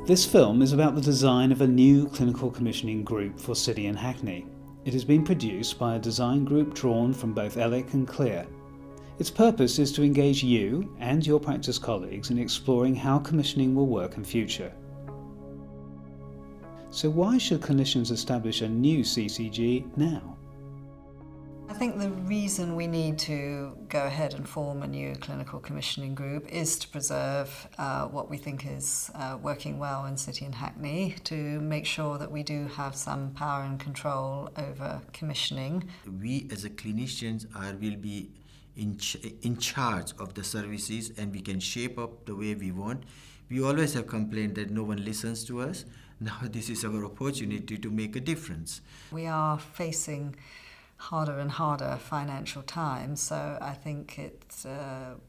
This film is about the design of a new clinical commissioning group for City and Hackney. It has been produced by a design group drawn from both Ellick and Clear. Its purpose is to engage you and your practice colleagues in exploring how commissioning will work in future. So why should clinicians establish a new CCG now? I think the reason we need to go ahead and form a new clinical commissioning group is to preserve what we think is working well in City and Hackney, to make sure that we do have some power and control over commissioning. We as a clinicians will be in charge of the services, and we can shape up the way we want. We always have complained that no one listens to us. Now this is our opportunity to make a difference. We are facing harder and harder financial times, so I think it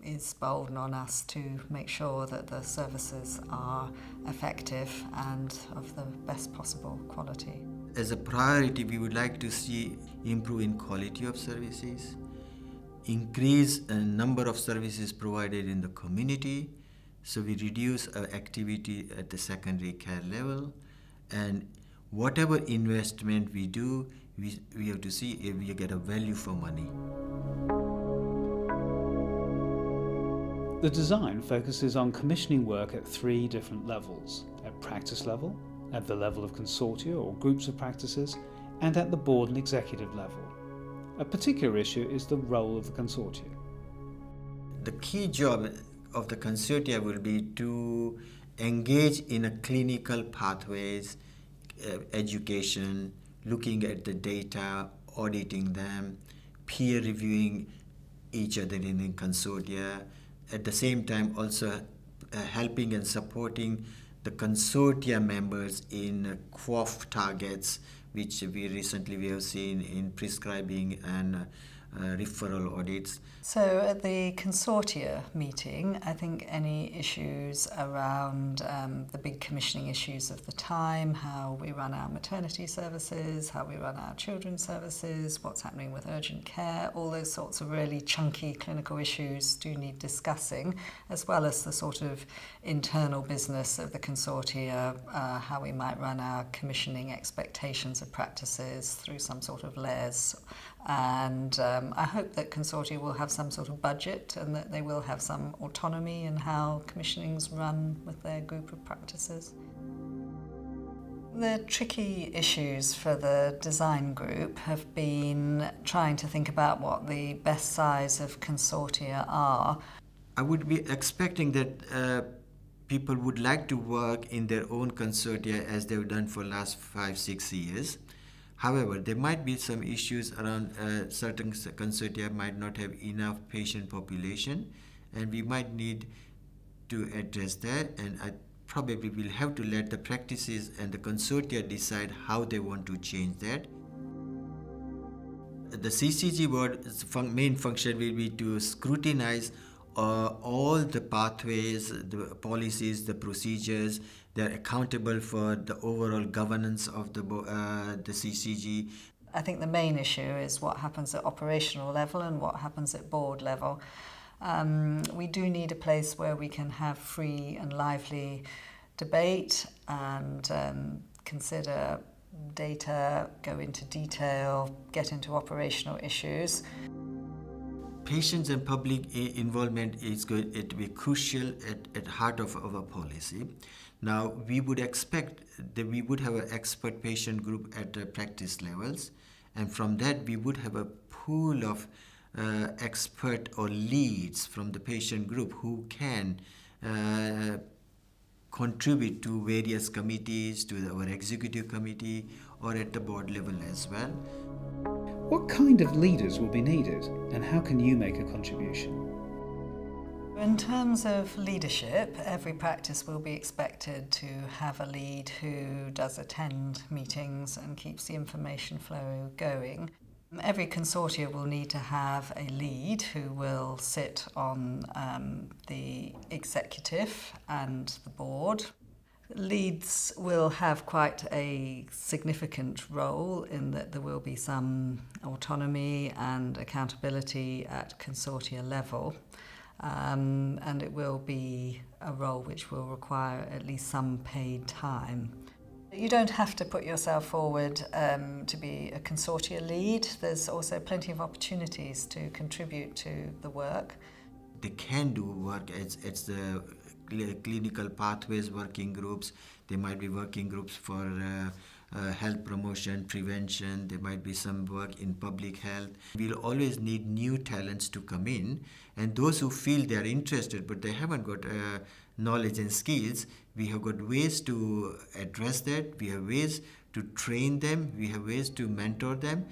is bolden on us to make sure that the services are effective and of the best possible quality. As a priority, we would like to see improve in quality of services, increase a number of services provided in the community, so we reduce our activity at the secondary care level, and whatever investment we do, we have to see if we get a value for money. The design focuses on commissioning work at 3 different levels: at practice level, at the level of consortia or groups of practices, and at the board and executive level. A particular issue is the role of the consortia. The key job of the consortia will be to engage in a clinical pathways, education, looking at the data, auditing them, peer reviewing each other in the consortia. At the same time also helping and supporting the consortia members in QOF targets, which we have seen in prescribing and referral audits. So at the consortia meeting, I think any issues around the big commissioning issues of the time, how we run our maternity services, how we run our children's services, what's happening with urgent care, all those sorts of really chunky clinical issues do need discussing, as well as the sort of internal business of the consortia, how we might run our commissioning expectations of practices through some sort of layers. And I hope that consortia will have some sort of budget and that they will have some autonomy in how commissionings run with their group of practices. The tricky issues for the design group have been trying to think about what the best size of consortia are. I would be expecting that people would like to work in their own consortia as they've done for the last 5-6 years. However, there might be some issues around certain consortia might not have enough patient population, and we might need to address that, and I probably will have to let the practices and the consortia decide how they want to change that. The CCG board's main function will be to scrutinize all the pathways, the policies, the procedures. They're accountable for the overall governance of the CCG. I think the main issue is what happens at operational level and what happens at board level. We do need a place where we can have free and lively debate and consider data, go into detail, get into operational issues. Patients and public involvement is going to be crucial at heart of our policy. Now, we would expect that we would have an expert patient group at the practice levels, and from that we would have a pool of expert or leads from the patient group who can contribute to various committees, to our executive committee, or at the board level as well. What kind of leaders will be needed, and how can you make a contribution? In terms of leadership, every practice will be expected to have a lead who does attend meetings and keeps the information flow going. Every consortia will need to have a lead who will sit on the executive and the board. Leads will have quite a significant role in that there will be some autonomy and accountability at consortia level. and it will be a role which will require at least some paid time. You don't have to put yourself forward to be a consortia lead. There's also plenty of opportunities to contribute to the work. They can do work as the clinical pathways working groups. There might be working groups for health promotion, prevention. There might be some work in public health. We'll always need new talents to come in, and those who feel they are interested but they haven't got knowledge and skills, we have got ways to address that. We have ways to train them. We have ways to mentor them.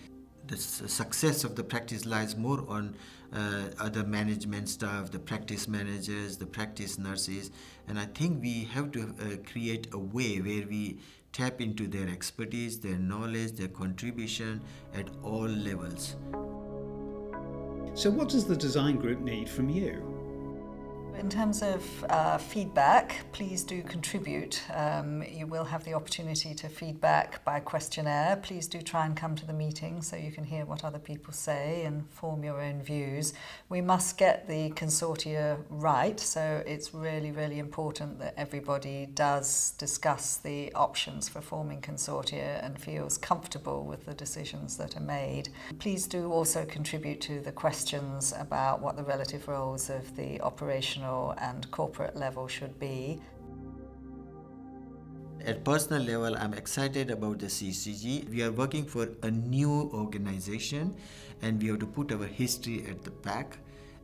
The success of the practice lies more on other management staff, the practice managers, the practice nurses, and I think we have to create a way where we tap into their expertise, their knowledge, their contribution at all levels. So what does the design group need from you? In terms of feedback, please do contribute. You will have the opportunity to feedback by questionnaire. Please do try and come to the meeting so you can hear what other people say and form your own views. We must get the consortia right, so it's really, really important that everybody does discuss the options for forming consortia and feels comfortable with the decisions that are made. Please do also contribute to the questions about what the relative roles of the operational and corporate level should be. At personal level, I'm excited about the CCG. We are working for a new organization, and we have to put our history at the back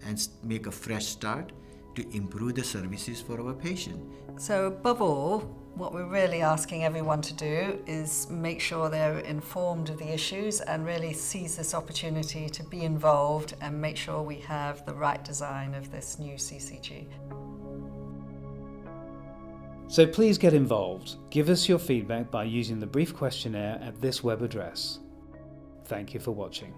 and make a fresh start to improve the services for our patient. So above all, what we're really asking everyone to do is make sure they're informed of the issues and really seize this opportunity to be involved and make sure we have the right design of this new CCG. So please get involved. Give us your feedback by using the brief questionnaire at this web address. Thank you for watching.